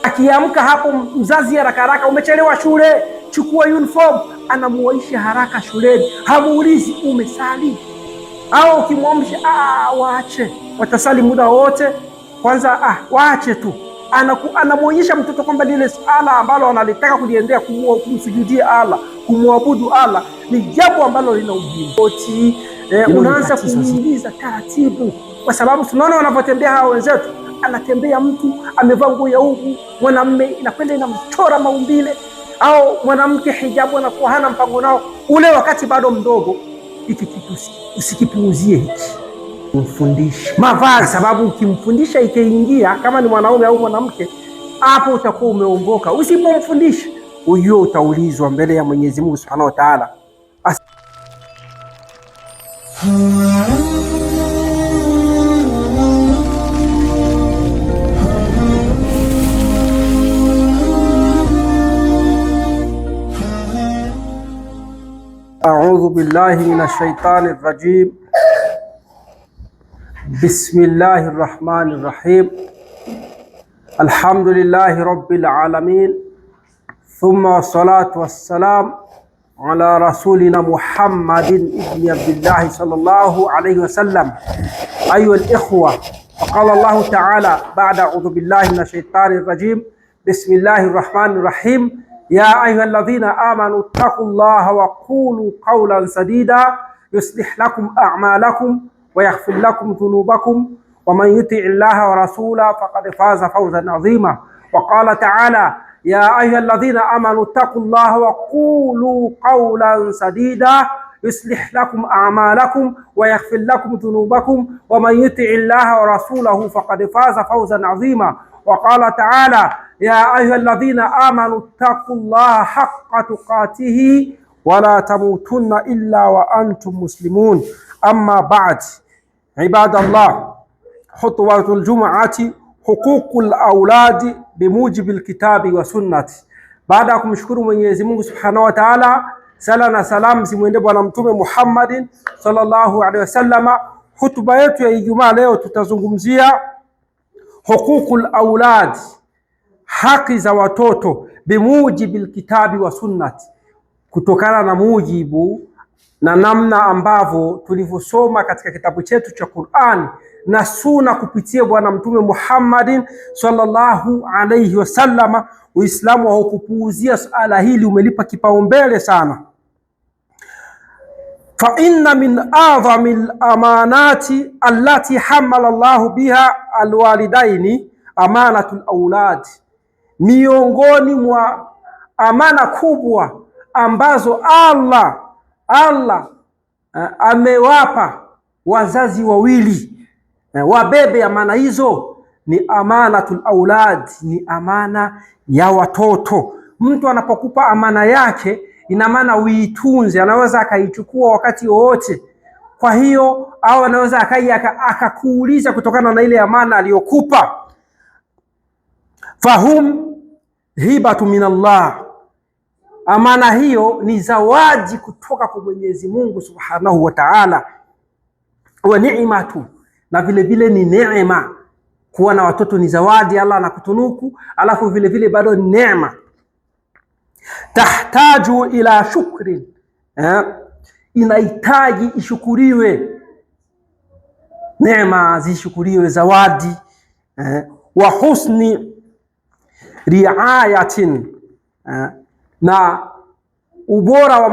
Akiamka hapo mzazi haraka haraka, umechelewa shule, chukua uniform, anamuaisha haraka shuleni, hamuulizi umesali. Au ukimwamsha waache, watasali muda wote, kwanza waache tu. Anamuonyesha mtoto kwamba lile sala ambalo analitaka kuliendea, kumsujudia Allah, kumwabudu Allah, ni jambo ambalo lina umuhimu. Unaanza kumuingiza taratibu, kwa sababu tunaona wanapotembea hao wenzetu, anatembea mtu amevaa nguo ya ugu, mwanamume inakwenda inamchora maumbile, au mwanamke hijabu anakuwa hana mpango nao ule wakati bado mdogo. Hiki kitu usikipuuzie, hiki mfundishe mavazi, sababu ukimfundisha ikiingia, kama ni mwanaume au mwanamke, hapo utakuwa umeongoka. Usipomfundisha, ujue utaulizwa mbele ya Mwenyezi Mungu Subhanahu wa Ta'ala. A'udhu billahi minash shaitani rrajim. Bismillahir rahmanir rahim. Alhamdulillahi rabbil alamin. Thumma wassalatu wassalam ala rasulina Muhammadin ibn Abdillah sallallahu alayhi wasallam. Ayuha al-ikhwa, faqala Allah ta'ala ba'da a'udhu billahi minash shaitani rrajim. Bismillahir rahmanir rahim. Ya ayyuhalladhina amanu taqullaha wa qulu qawlan sadida yuslih lakum a'malakum wa yaghfir lakum dhunubakum wa man yuti'illaha wa rasulahu faqad faza fawzan 'azima. Wa qala ta'ala ya ayyuhalladhina amanu taqullaha wa qulu qawlan sadida yuslih lakum a'malakum wa yaghfir lakum dhunubakum wa man yuti'illaha wa rasulahu faqad faza fawzan 'azima. Wa qala ta'ala ya ayyuhalladhina amanu taqullaha haqqa tuqatihi wa la tamutunna illa wa antum muslimun. Amma ba'd, ibadallah, khutwatul jum'ati huququl auladi bimujibil kitabi wa sunnati. Baada ya kumshukuru Mwenyezi Mungu Subhanahu wa Ta'ala, sala na salam zimwendee Bwana Mtume Muhammadin sallallahu alaihi wasallama. Hutuba yetu ya Ijumaa leo tutazungumzia huququl auladi, haki za watoto, bimujibil kitabi wa sunnati, kutokana na mujibu na namna ambavyo tulivyosoma katika kitabu chetu cha Qur'an na Sunna kupitia Bwana Mtume Muhammadin sallallahu alayhi wasallama. Uislamu haukupuuzia suala hili, umelipa kipaumbele sana. Fa inna min a'zamil amanati allati hamala Allahu biha alwalidaini amanatul auladi, miongoni mwa amana kubwa ambazo Allah amewapa wazazi wawili wabebe amana hizo, ni amanatul aulad, ni amana ya watoto. Mtu anapokupa amana yake, ina maana uitunze. Anaweza akaichukua wakati wowote, kwa hiyo au anaweza akakuuliza kutokana na ile amana aliyokupa. Fahum hibatu minallah, amana hiyo ni zawadi kutoka kwa Mwenyezi Mungu Subhanahu wa Ta'ala. Wa ni'matu, na vile vile ni neema. Kuwa na watoto ni zawadi Allah anakutunuku, alafu vile vile bado ni neema. Tahtaju ila shukri, inahitaji ishukuriwe, neema zishukuriwe, zawadi. Wa husni riayatin, na ubora wa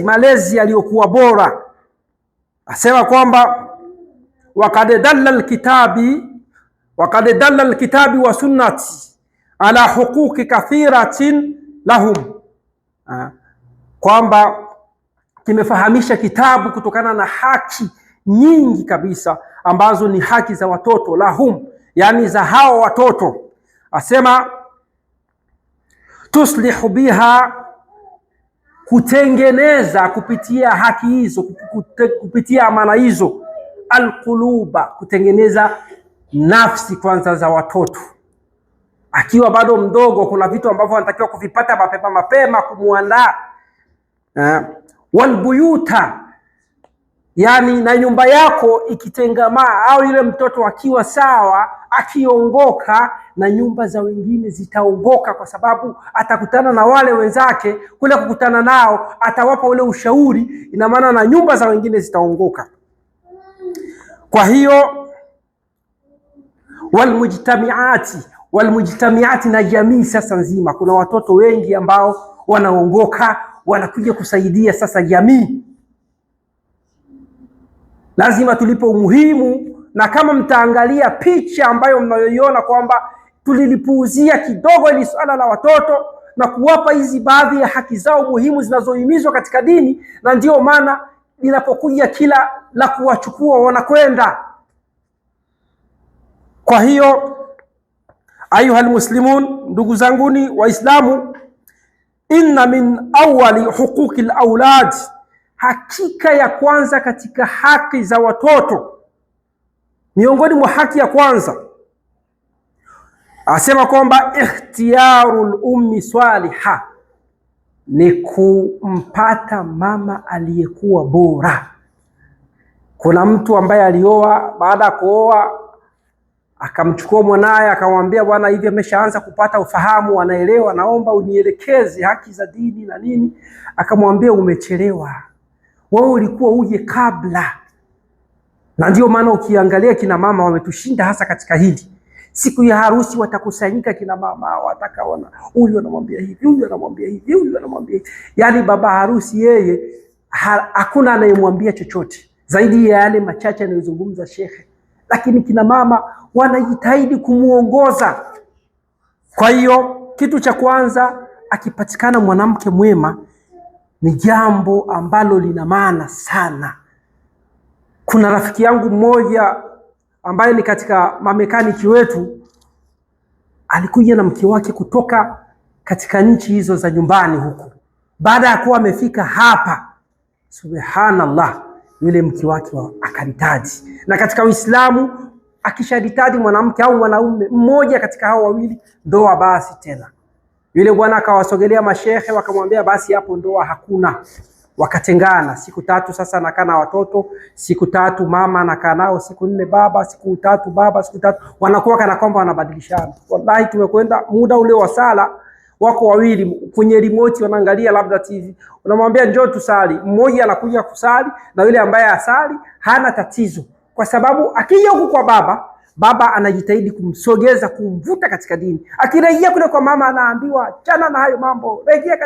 malezi yaliyokuwa bora. Asema kwamba waqad dalla alkitabi wa sunnati ala huquqi kathiratin lahum, kwamba kimefahamisha kitabu kutokana na haki nyingi kabisa ambazo ni haki za watoto, lahum, yani za hao watoto. Asema tuslihu biha, kutengeneza kupitia haki hizo, kupitia amana hizo, alquluba, kutengeneza nafsi kwanza za watoto. Akiwa bado mdogo, kuna vitu ambavyo anatakiwa kuvipata mapema kumuandaa. Walbuyuta, yani na nyumba yako ikitengamaa au yule mtoto akiwa sawa, akiongoka, na nyumba za wengine zitaongoka, kwa sababu atakutana na wale wenzake, kule kukutana nao atawapa ule ushauri, ina maana na nyumba za wengine zitaongoka. Kwa hiyo walmujtamiati, na jamii sasa nzima, kuna watoto wengi ambao wanaongoka, wanakuja kusaidia sasa jamii. Lazima tulipo umuhimu, na kama mtaangalia picha ambayo mnayoiona kwamba tulilipuuzia kidogo ili swala la watoto na kuwapa hizi baadhi ya haki zao muhimu zinazohimizwa katika dini, na ndio maana linapokuja kila la kuwachukua wanakwenda. Kwa hiyo ayuha almuslimun, ndugu zanguni Waislamu, inna min awali huquqi alawlad, hakika ya kwanza katika haki za watoto, miongoni mwa haki ya kwanza asema kwamba ikhtiyarul ummi swaliha, ni kumpata mama aliyekuwa bora. Kuna mtu ambaye alioa, baada ya kuoa akamchukua mwanaye akamwambia, bwana, hivi ameshaanza kupata ufahamu, anaelewa, naomba unielekeze haki za dini na nini. Akamwambia, umechelewa, wewe ulikuwa uje kabla. Na ndio maana ukiangalia kina mama wametushinda hasa katika hili. Siku ya harusi watakusanyika kina mama, watakaona huyu anamwambia hivi, huyu anamwambia hivi, huyu anamwambia hivi. Yaani baba harusi yeye hakuna anayemwambia chochote zaidi ya yale machache anayozungumza shekhe, lakini kina mama wanajitahidi kumuongoza. Kwa hiyo kitu cha kwanza, akipatikana mwanamke mwema, ni jambo ambalo lina maana sana. Kuna rafiki yangu mmoja ambaye ni katika mamekaniki wetu, alikuja na mke wake kutoka katika nchi hizo za nyumbani huku. Baada ya kuwa amefika hapa, subhanallah, yule mke wake akaritaji. Na katika Uislamu akisharitaji mwanamke au mwanaume mmoja katika hao wawili, ndoa basi tena. Yule bwana akawasogelea mashehe, wakamwambia basi hapo ndoa hakuna. Wakatengana siku 3. Sasa anakaa na watoto siku 3, mama anakaa nao siku 4, baba siku 3, baba siku 3, wanakuwa kana kwamba wanabadilishana. Wallahi tumekwenda muda ule wa sala, wako wawili kwenye remote wanaangalia labda TV, unamwambia njoo tusali, mmoja anakuja kusali na yule ambaye asali hana tatizo, kwa sababu akija huku kwa baba anajitahidi kumsogeza, kumvuta katika dini. Akirejea kule kwa mama anaambiwa achana na hayo mambo, rejea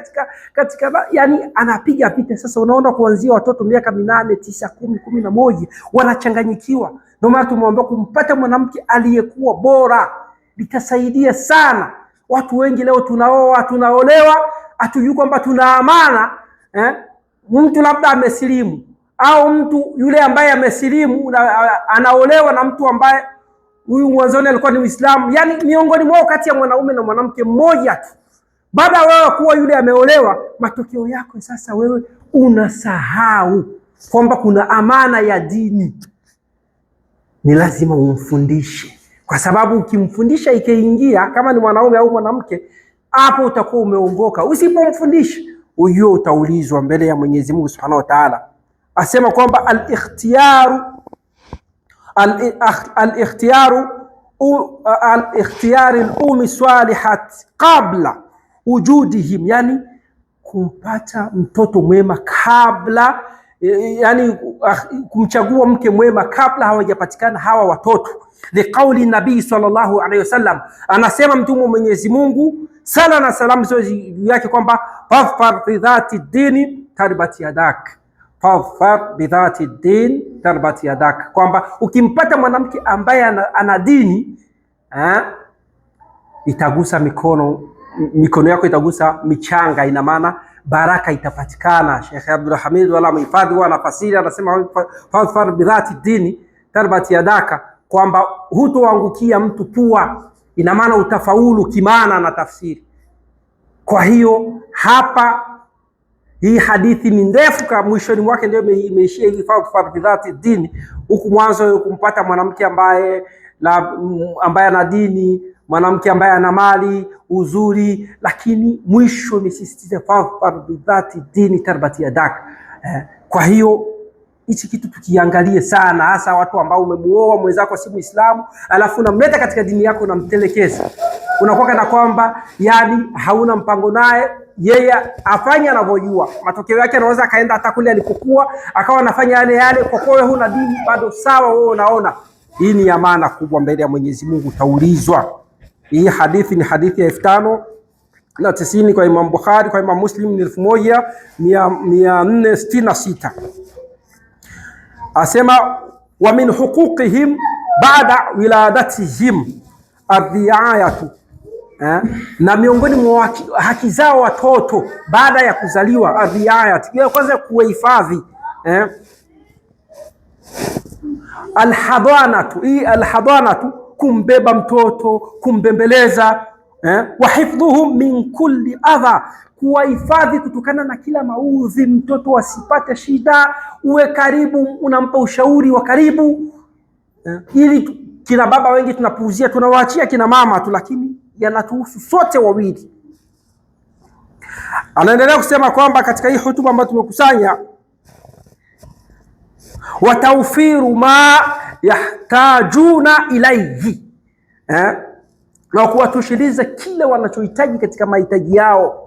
katika yani anapiga pita. Sasa unaona kuanzia watoto miaka 8, 9, 10, 11 wanachanganyikiwa. Ndio maana tumwambia kumpata mwanamke aliyekuwa bora litasaidia sana. Watu wengi leo tunaoa, tunaolewa, hatujui kwamba tuna amana. Mtu labda amesilimu, au mtu yule ambaye amesilimu anaolewa na mtu ambaye huyu mwanzoni alikuwa ni Muislamu, yani miongoni mwao kati ya mwanaume na mwanamke mmoja tu. Baada wewe kuwa yule ameolewa, matokeo yako sasa wewe unasahau kwamba kuna amana ya dini. Ni lazima umfundishe, kwa sababu ukimfundisha ikaingia, kama ni mwanaume au mwanamke, hapo utakuwa umeongoka. Usipomfundisha, ujue utaulizwa mbele ya Mwenyezi Mungu Subhanahu wa Ta'ala. Asema kwamba al-ikhtiyari al-ummi salihat qabla wujudihim, yani kumpata mtoto mwema kabla, yani kumchagua mke mwema kabla hawajapatikana hawa watoto. Liqauli nabii sallallahu alayhi wasallam, anasema mtume wa Mwenyezi Mungu sala na salamu juu yake kwamba fadhfar bi dhati dini tarbati yadak, fadhfar bi dhati din tarbati yadak, kwamba ukimpata mwanamke ambaye ana dini, itagusa mikono yako itagusa michanga, ina maana baraka itapatikana. Sheikh Abdul Hamid wala mhifadhi wala fasiri anasema fadhfar bi dhati dini tarbati yadaka, kwamba hutoangukia mtu pua, ina maana utafaulu kimaana na tafsiri. Kwa hiyo hapa hii hadithi ni ndefu, kwa mwishoni mwake ndio imeishia hivi fadhfar bi dhati dini. Huku mwanzo kumpata mwanamke ambaye ana dini, mwanamke ambaye ana mali, uzuri, lakini mwisho imesisitiza fadhfar bi dhati dini tarbati yadak. Kwa hiyo Hichi kitu tukiangalie sana, hasa watu ambao umemuoa mwenzako si Muislamu, alafu unamleta katika dini yako unamtelekeza. Unakuwa kana kwamba yani hauna mpango naye, yeye afanye anavyojua. Matokeo yake anaweza akaenda hata kule alipokuwa akawa anafanya yale kwa kuwa huna dini bado. Sawa, wewe unaona hii ni amana kubwa mbele ya Mwenyezi Mungu, utaulizwa. Hii hadithi ni hadithi ya 5090 kwa Imam Bukhari, kwa Imam Muslim ni 1466. Asema wa min huquqihim ba'da wiladatihim adhiyayatu, na miongoni mwa haki zao watoto baada ya kuzaliwa, adhiyayatu, ya kwanza kuhifadhi, alhadanatu, hii alhadanatu kumbeba mtoto, kumbembeleza, wa hifdhuhum min kulli adha, kuwahifadhi kutokana na kila maudhi, mtoto asipate shida, uwe karibu, unampa ushauri wa karibu. Ili kina baba wengi tunapuuzia, tunawaachia kina mama tu, lakini yanatuhusu sote wawili. Anaendelea kusema kwamba katika hii hutuba ambayo tumekusanya, wa tawfiru ma yahtajuna ilayhi, na kuwatosheleza kile wanachohitaji katika mahitaji yao,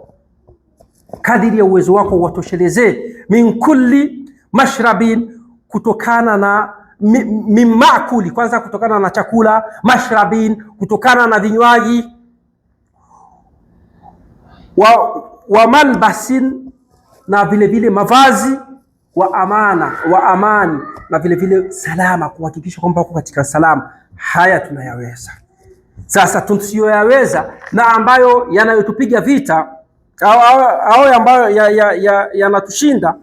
kadiri ya uwezo wako uwatoshelezee. Min kulli mashrabin, kutokana na min maakuli, kwanza kutokana na chakula, mashrabin, kutokana na vinywaji, wa malbasin, na vile vile mavazi, wa amani, na vile vile salama, kuhakikisha kwamba uko katika salama. Haya tunayaweza. Sasa tusiyoyaweza na ambayo yanayotupiga vita au ambayo yanatushinda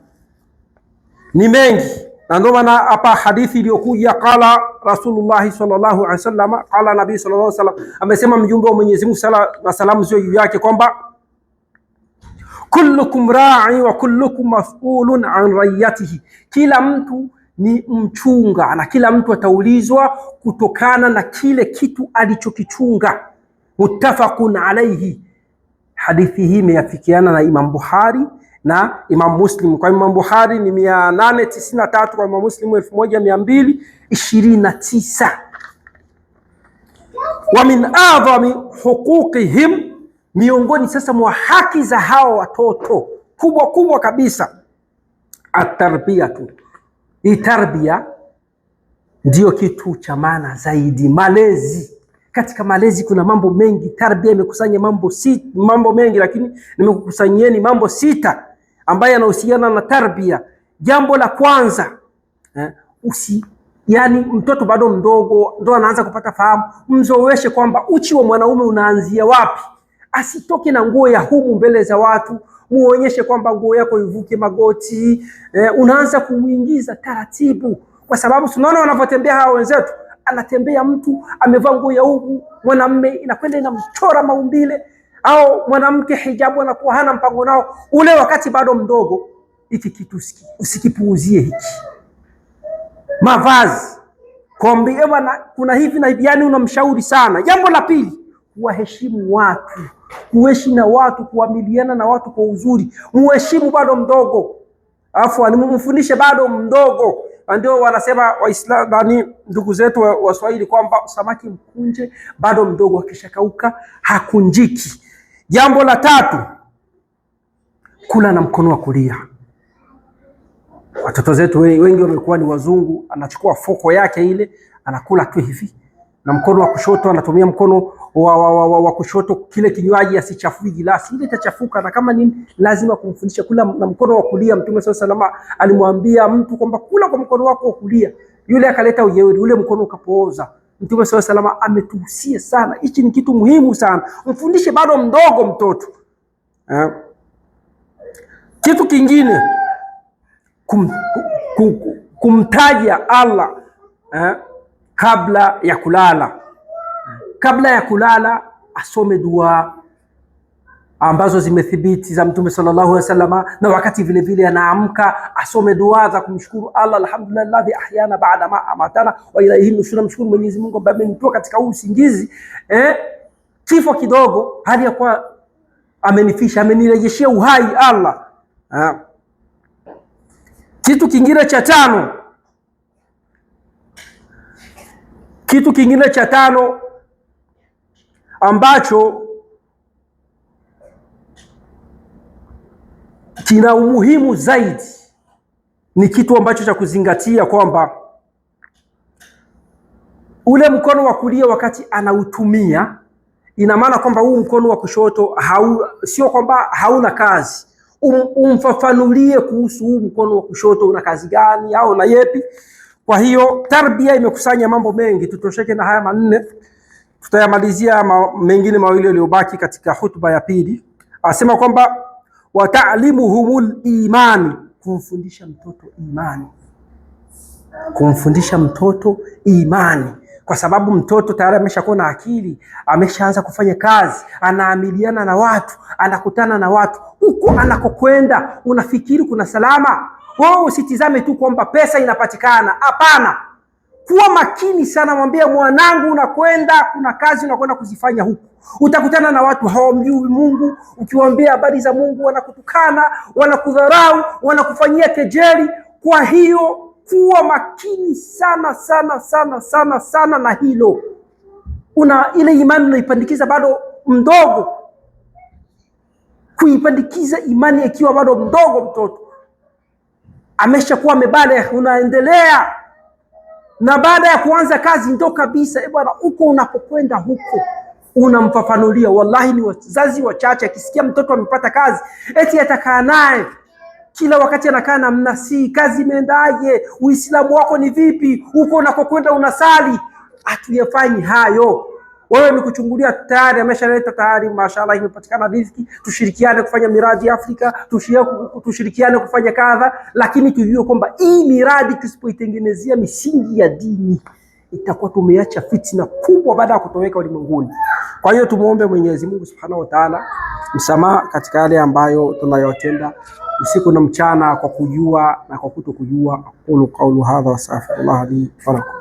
ni mengi, na ndio maana hapa hadithi iliyokuja, qala Rasulullah sallallahu alaihi wasallam, qala Nabii sallallahu alaihi wasallam, amesema mjumbe wa Mwenyezi Mungu sala na salamu ziwe juu yake kwamba kullukum ra'i wa kullukum mas'ulun an ra'iyatihi, kila mtu ni mchunga na kila mtu ataulizwa kutokana na kile kitu alichokichunga. Muttafaqun alayhi. Hadithi hii imeafikiana na Imam Bukhari na Imam Muslim. Kwa Imam Bukhari ni 893, kwa Imam Muslim 1229. Wa min a'zami huquqihim, miongoni sasa mwa haki za hao watoto kubwa kubwa kabisa, at-tarbiyatu. Hii tarbia ndio kitu cha maana zaidi, malezi. Katika malezi kuna mambo mengi, tarbia imekusanya mambo mengi, lakini nimekukusanyieni mambo 6 ambayo yanahusiana na tarbia. Jambo la kwanza, yani mtoto bado mdogo ndo anaanza kupata fahamu, mzoeshe kwamba uchi wa mwanaume unaanzia wapi. Asitoke na nguo ya humu mbele za watu, muonyeshe kwamba nguo yako ivuke magoti. Unaanza kumuingiza taratibu, kwa sababu tunaona wanavyotembea hao wenzetu. Anatembea mtu amevaa nguo ya humu, mwanamume inakwenda inamchora maumbile, au mwanamke hijabu anakuwa hana mpango nao ule wakati bado mdogo. Hiki kitu usikipuuzie hiki. Mavazi, kwambie bwana kuna hivi na hivi, yani unamshauri sana. Jambo la pili, kuwaheshimu watu, kuishi na watu, kuamiliana na watu kwa uzuri. Muheshimu bado mdogo, mfundishe bado mdogo. Ndio wanasema Waislamu, ndugu zetu Waswahili, kwamba samaki mkunje bado mdogo, akishakauka hakunjiki. Jambo la tatu, kula na mkono wa kulia. Watoto zetu wengi wamekuwa ni wazungu, anachukua foko yake ile anakula tu hivi, na mkono wa kushoto anatumia mkono wa kushoto, kile kinywaji asichafui gilasi, ile itachafuka. Na kama nini, lazima kumfundisha kula na mkono wa kulia. Mtume sallallahu alaihi wasallam alimwambia mtu kwamba kula kwa mkono wako wa kulia, yule akaleta ujeuri, ule mkono ukapooza. Mtume sallallahu alaihi wasallam ametuhusia sana, hichi ni kitu muhimu sana, mfundishe bado mdogo mtoto. Kitu kingine, kumtaja Allah kabla ya kulala. Kabla ya kulala asome dua ambazo zimethibiti za Mtume sallallahu alaihi wasallam, na wakati vile vile anaamka asome dua za kumshukuru Allah, alhamdulillah ahyana ba'da ma amatana wa ilayhi nushur. Mshukuru Mwenyezi Mungu ambaye amenitoa katika huu usingizi kifo kidogo, hadi ya kwa amenifisha, amenirejeshia uhai Allah. Kitu kingine cha tano ambacho kina umuhimu zaidi ni kitu ambacho cha kuzingatia, kwamba ule mkono wa kulia wakati anautumia, ina maana kwamba huu mkono wa kushoto sio kwamba hauna kazi. Umfafanulie kuhusu huu mkono wa kushoto una kazi gani au na yepi. Kwa hiyo tarbia imekusanya mambo mengi, tutosheke na haya manne, tutayamalizia mengine mawili yaliyobaki katika hutuba ya pili. Asema kwamba wa ta'limuhumul imani, kumfundisha mtoto imani, kwa sababu mtoto tayari ameshakuwa na akili, ameshaanza kufanya kazi, anaamiliana na watu, anakutana na watu. Huko anakokwenda unafikiri kuna salama? Wewe usitizame tu kwamba pesa inapatikana. Hapana, kuwa makini sana, mwambie mwanangu, unakwenda, kuna kazi unakwenda kuzifanya huku. Utakutana na watu hawamjui Mungu, ukiwaambia habari za Mungu wanakutukana, wanakudharau, wanakufanyia kejeli. Kwa hiyo kuwa makini sana sana sana sana sana na hilo. Ile imani unaipandikiza bado mdogo, kuipandikiza imani ikiwa bado mdogo. Mtoto ameshakuwa amebaligh, unaendelea na baada ya kuanza kazi ndo kabisa, bwana, uko unapokwenda huko unamfafanulia. Wallahi ni wazazi wachache akisikia mtoto amepata kazi eti atakaa naye kila wakati, anakaa na mnasi, kazi imeendaje, Uislamu wako ni vipi, huko unakokwenda unasali. Hatuyafanyi hayo. Wewe ni kuchungulia, tayari ameshaleta, tayari mashallah imepatikana riziki, tushirikiane kufanya miradi ya Afrika, tushirikiane kufanya kadha. Lakini tujue kwamba hii miradi tusipoitengenezea misingi ya dini, itakuwa tumeacha fitna kubwa baada ya kutoweka ulimwenguni. Kwa hiyo tumuombe Mwenyezi Mungu Subhanahu wa Ta'ala msamaha katika yale ambayo tunayotenda usiku na mchana, kwa kujua na kwa kutokujua. Aqulu qawlu hadha wa astaghfirullah li wa lakum.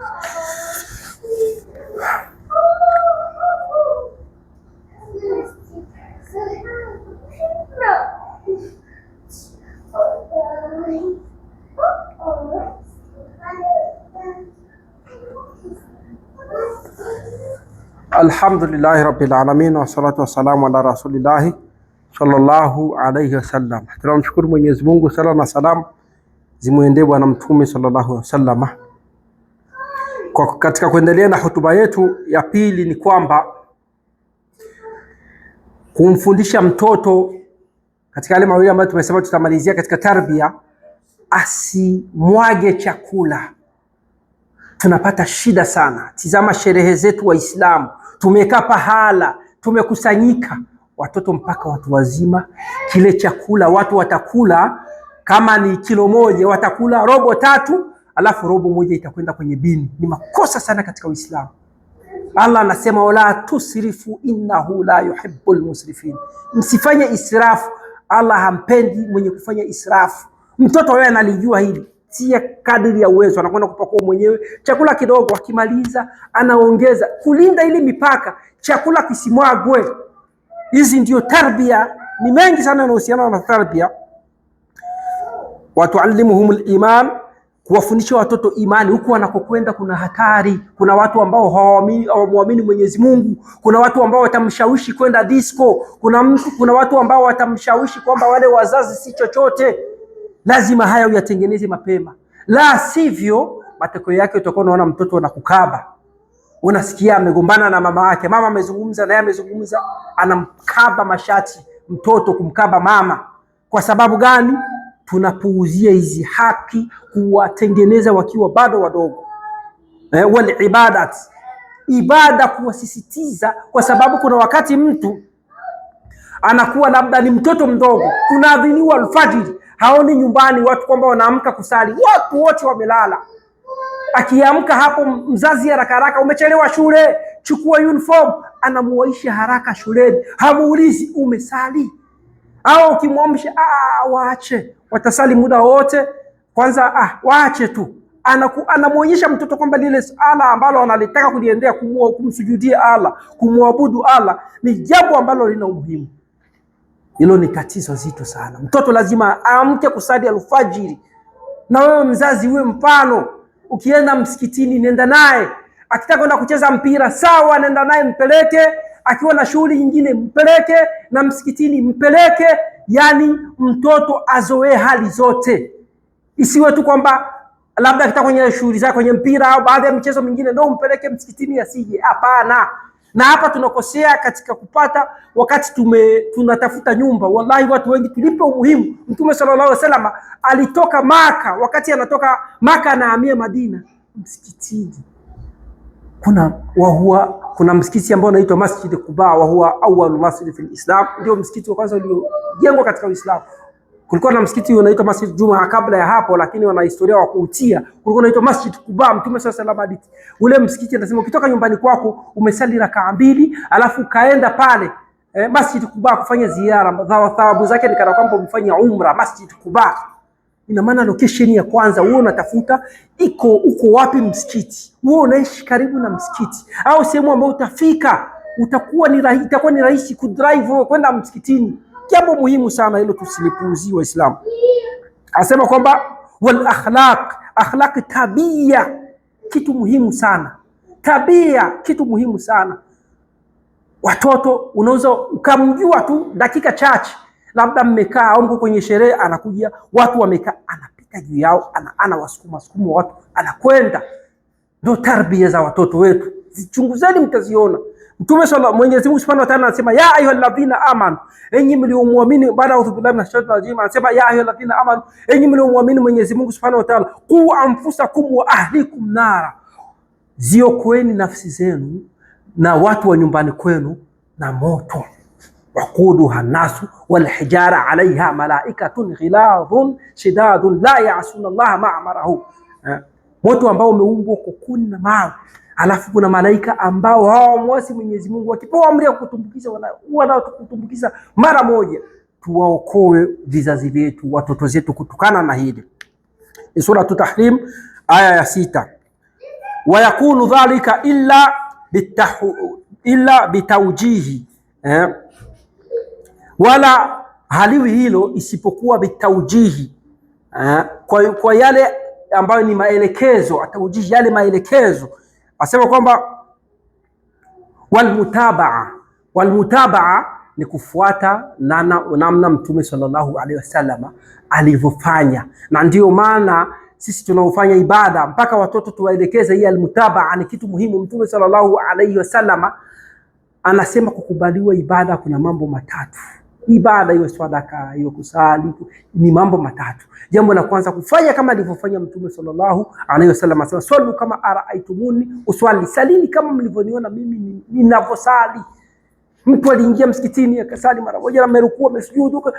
Alhamdulillahi rabbil alamin, wa salatu wa salamu ala rasulillahi sallallahu alayhi wasallam. Tunamshukuru Mwenyezi Mungu, sala na salam zimuendee bwana mtume sallallahu alayhi wasallam. Kwa katika kuendelea na hotuba yetu ya pili ni kwamba kumfundisha mtoto katika yale mawili ambayo tumesema tutamalizia katika tarbia, asimwage chakula. Tunapata shida sana. Tizama sherehe zetu Waislamu, tumekaa pahala, tumekusanyika, watoto mpaka watu wazima, kile chakula watu watakula, kama ni kilo moja watakula robo tatu, alafu robo moja itakwenda kwenye bini. Ni makosa sana katika Uislamu. Allah anasema wala tusrifu innahu la yuhibbul musrifin, msifanye israfu. Allah hampendi mwenye kufanya israfu. Mtoto wewe analijua hili, tia kadiri ya uwezo, anakwenda kupakua mwenyewe chakula kidogo, akimaliza anaongeza, kulinda ile mipaka, chakula kisimwagwe. Hizi ndio tarbia. Ni mengi sana yanahusiana na tarbia. Watuallimuhumul iman, kuwafundisha watoto imani. Huku wanakokwenda kuna hatari, kuna watu ambao hawamwamini Mwenyezi Mungu, kuna watu ambao watamshawishi kwenda disco, kuna watu ambao watamshawishi kwamba wale wazazi si chochote. Lazima haya uyatengeneze mapema, la sivyo matokeo yake utakuwa unaona mtoto anakukaba. Unasikia amegombana na mama yake, mama amezungumza naye amezungumza, anamkaba mashati mtoto, kumkaba mama. Kwa sababu gani? Tunapuuzia hizi haki, kuwatengeneza wakiwa bado wadogo. Wal ibadat, ibada kuwasisitiza, kwa sababu kuna wakati mtu anakuwa labda ni mtoto mdogo, kunaadhiniwa alfajiri, haoni nyumbani watu kwamba wanaamka kusali, watu wote wamelala. Akiamka hapo mzazi haraka haraka, umechelewa shule, chukua uniform, anamuwaisha haraka shuleni, hamuulizi umesali. Au ukimwamsha waache, watasali muda wote, kwanza waache tu. Anamuonyesha mtoto kwamba lile sala ambalo analitaka kuliendea, kumsujudia Allah, kumwabudu Allah, ni jambo ambalo lina umuhimu. Hilo ni tatizo zito sana. Mtoto lazima aamke kusali alfajiri, Na wewe mzazi uwe mfano. Ukienda msikitini nenda naye. Akitaka kwenda kucheza mpira sawa, nenda naye mpeleke. Akiwa na shughuli nyingine mpeleke, na msikitini mpeleke. Yani mtoto azoee hali zote. Isiwe tu kwamba labda akitaka kwenye shughuli zake kwenye mpira au baadhi ya michezo mingine ndio mpeleke msikitini asije. Hapana. Na hapa tunakosea katika kupata wakati tunatafuta nyumba. Wallahi watu wengi tulipe umuhimu. Mtume sallallahu alaihi wasallam alitoka Maka, wakati anatoka Maka anahamia Madina, msikitini kuna msikiti ambao unaitwa Masjid Quba, wa huwa awwal masjid fil Islam, ndio msikiti wa kwanza uliojengwa katika Uislamu. Kulikuwa na msikiti unaitwa Masjid Juma kabla ya hapo, lakini wana historia wa kuutia. Kulikuwa unaitwa Masjid Quba. Mtume sallallahu alaihi wasallam ule msikiti anasema ukitoka nyumbani kwako umesali rakaa 2 alafu kaenda pale Masjid Quba kufanya ziara, thawabu zake ni kana kwamba umefanya umra. Masjid Quba ina maana location ya kwanza wewe unatafuta uko wapi msikiti. Wewe unaishi karibu na msikiti au sehemu ambayo utafika itakuwa ni rahisi kudrive kwenda msikitini. Jambo muhimu sana hilo, tusilipuuzie Waislamu. Anasema kwamba wal akhlaq, tabia kitu muhimu sana. Tabia kitu muhimu sana. Watoto unaweza ukamjua tu dakika chache, labda mmekaa au mko kwenye sherehe, anakuja watu wamekaa, anapita juu yao, anawasukuma watu, anakwenda. Ndio tarbia za watoto wetu, zichunguzeni mtaziona. Mwenyezi Mungu Subhanahu wa Ta'ala anasema ya ayyuhalladhina amanu, enyi mliomuamini. Baada ya billahi minash shaitani rajim, anasema ya ayyuhalladhina amanu, enyi mliomuamini Mwenyezi Mungu Subhanahu wa Ta'ala, qu anfusakum wa ahlikum nara, ziokoeni nafsi zenu na watu wa nyumbani kwenu na moto. Waquduha nasu wal hijara alaiha malaikatun ghiladhun shidadun la ya'suna Allah ma amarahu. Moto ambao umeumbwa kwa kuni na mawe, alafu kuna malaika ambao hawamwasi Mwenyezi Mungu, wakipewa amri ya kukutumbukiza wanakutumbukiza mara moja. Tuwaokoe vizazi vyetu, watoto zetu kutokana na hili. Sura Tahrim aya ya 6. Wa yakunu dhalika illa bitawjihi, wala haliwi hilo isipokuwa bitawjihi, kwa yale ambayo ni maelekezo. Atawjihi, yale maelekezo. Asema kwamba walmutabaa ni kufuata namna Mtume sallallahu alaihi wasallam alivyofanya. Na ndio maana sisi tunaofanya ibada mpaka watoto tuwaelekeze hii almutabaa ni kitu muhimu. Mtume sallallahu alaihi wasallam anasema kukubaliwa ibada kuna mambo matatu. Ibada iwe sadaka, iwe kusali, ni mambo matatu. Jambo la kwanza kufanya kama alivyofanya Mtume sallallahu alaihi wasallam. Anasema swali kama araaitumuni uswali, salini kama mlivyoniona mimi ninavyosali. Mtu aliingia msikitini akasali mara moja, amerukua amesujudu,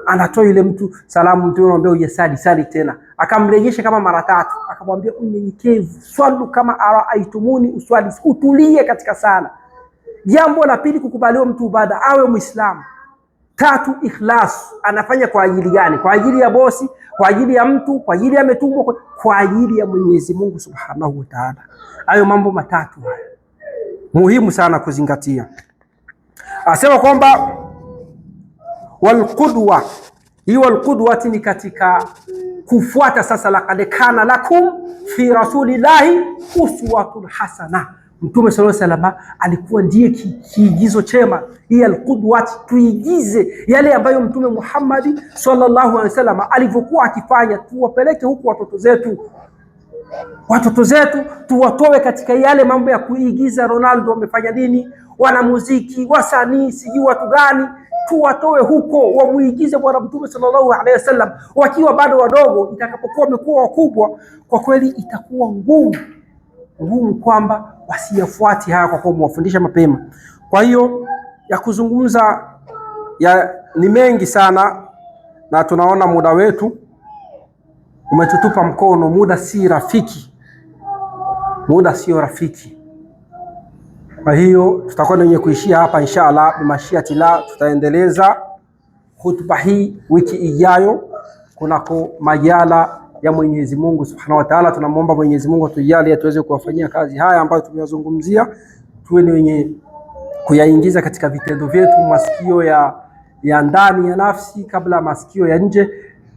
anatoa yule mtu salamu, Mtume anamwambia uje sali tena, akamrejesha kama mara 3, akamwambia unyenyekevu, swali kama araaitumuni uswali, utulie katika sala. Jambo la pili kukubaliwa mtu ibada awe Muislamu. 3, ikhlas. Anafanya kwa ajili gani? Kwa ajili ya bosi, kwa ajili ya mtu, kwa ajili ya metumbo, kwa ajili ya Mwenyezi Mungu Subhanahu wa Ta'ala. Hayo mambo matatu haya muhimu sana kuzingatia. Asema kwamba walqudwa, hiyo walqudwati ni katika kufuata. Sasa laqad kana lakum fi rasulillahi uswatun hasana. Mtume sallallahu alaihi wasallam alikuwa ndiye kiigizo chema. Hii alqudwat, tuigize yale ambayo Mtume Muhammad sallallahu alaihi wasallam alivyokuwa akifanya, tuwapeleke huku watoto zetu tuwatoe katika yale mambo ya kuigiza. Ronaldo amefanya nini, wanamuziki, wasanii, sijui watu gani, tuwatoe huko wamuigize bwana Mtume sallallahu alaihi wasallam wakiwa bado wadogo. Itakapokuwa wamekuwa wakubwa, kwa kweli itakuwa ngumu kwamba wasiyafuati haya kwa kuwa mwafundisha mapema. Kwa hiyo ya kuzungumza ni mengi sana, na tunaona muda wetu umetutupa mkono. Muda si rafiki, muda sio rafiki. Kwa hiyo tutakuwa wenye kuishia hapa inshallah, bimashiatillah. Tutaendeleza hutuba hii wiki ijayo kunako majala ya Mwenyezi Mungu Subhanahu wa Ta'ala. Tunamuomba Mwenyezi Mungu atujalie tuweze kuwafanyia kazi haya ambayo tumeyazungumzia, tuwe ni wenye kuyaingiza katika vitendo vyetu, masikio ya ndani ya nafsi kabla masikio ya nje,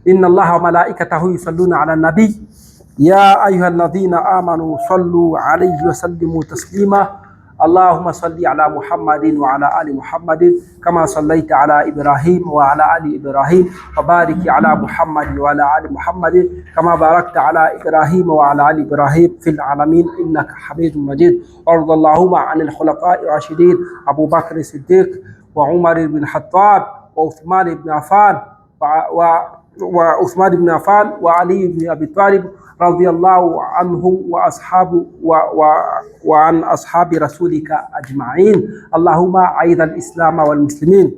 inna Allaha wa malaikatahu yusalluna ala nabi ya ayyuhalladhina amanu sallu alayhi wa sallimu taslima. Allahumma salli ala Muhammadin wa ala ali Muhammadin kama sallaita ala Ibrahim wa ala ali Ibrahim wa barik ala Muhammadin wa ala ali Muhammadin kama barakta ala Ibrahim wa ala ali Ibrahim fil alamin innaka Hamidum Majid. Warḍa Allahumma 'anil khulafa'i rashidin Abu Bakr as-Siddiq wa Umar ibn Khattab wa Uthman ibn Affan wa Uthman ibn Affan wa Ali ibn Abi Talib radhiyallahu anhum wa ashabu wa an ashabi rasulika ajma'in. Allahumma a'idh al-islam wal muslimin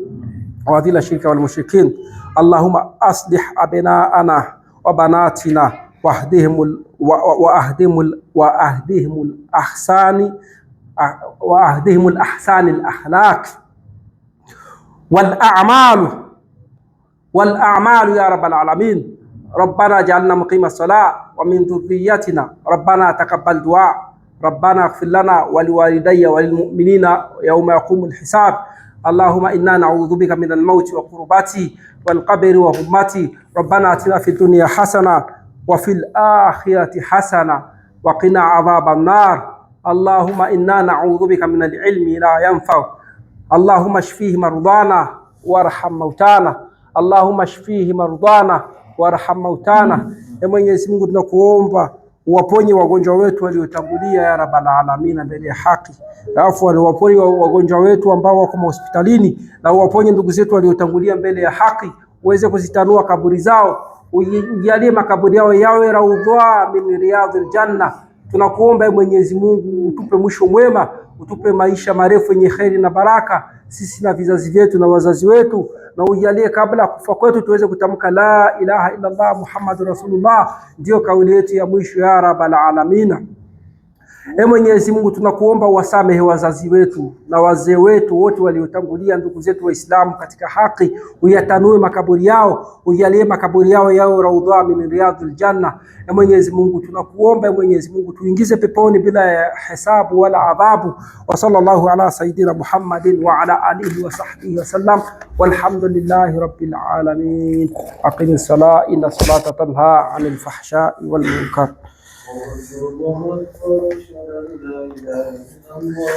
wa adhil ash-shirka wal mushrikin. Allahumma aslih abna'ana wa banatina wahdihim ahsani al-akhlaq wal a'malu ya rabbal alamin. ربنا اجعلنا مقيم الصلاة ومن ذريتنا ربنا تقبل دعاء ربنا اغفر لنا ولوالدي وللمؤمنين يوم يقوم الحساب. اللهم إنا نعوذ بك من الموت وقربته والقبر وهمته. ربنا آتنا في الدنيا حسنة وفي الآخرة حسنة وقنا عذاب النار. اللهم إنا نعوذ بك من العلم لا ينفع. اللهم اشفيه مرضانا وارحم موتانا. اللهم اشفيه مرضانا warham mautana. Mwenyezi Mungu tunakuomba uwaponye wagonjwa wetu waliotangulia ya rabbal alamin mbele ya haki. Alafu waponye wagonjwa wetu ambao wako hospitalini, na uwaponye ndugu zetu waliotangulia mbele ya haki, uweze kuzitanua kaburi zao, ujalie makaburi yao yawe raudha min riyadil janna. Tunakuomba Mwenyezi Mungu utupe mwisho mwema, utupe maisha marefu yenye kheri na baraka sisi na vizazi vyetu na wazazi wetu, na ujalie kabla kufa kwetu tuweze kutamka la ilaha illa Allah Muhammadur Rasulullah, ndio kauli yetu ya mwisho ya rabbal alamin. Mwenyezi Mungu tunakuomba wasamehe wazazi wetu na wazee wetu wote waliotangulia, ndugu zetu Waislamu katika haki, uyatanue makaburi yao, ujalie makaburi yao yao raudha min riyadil janna. Mwenyezi Mungu tunakuomba Mwenyezi Mungu tuingize peponi bila ya hesabu wala adhabu. Wa sallallahu ala sayidina Muhammadin wa ala alihi wa sahbihi wa sallam walhamdulillahi rabbil alamin. Aqimis salata inna salata tanha 'anil fahsha'i wal munkar. الله أكبر أشهد أن لا إله إلا الله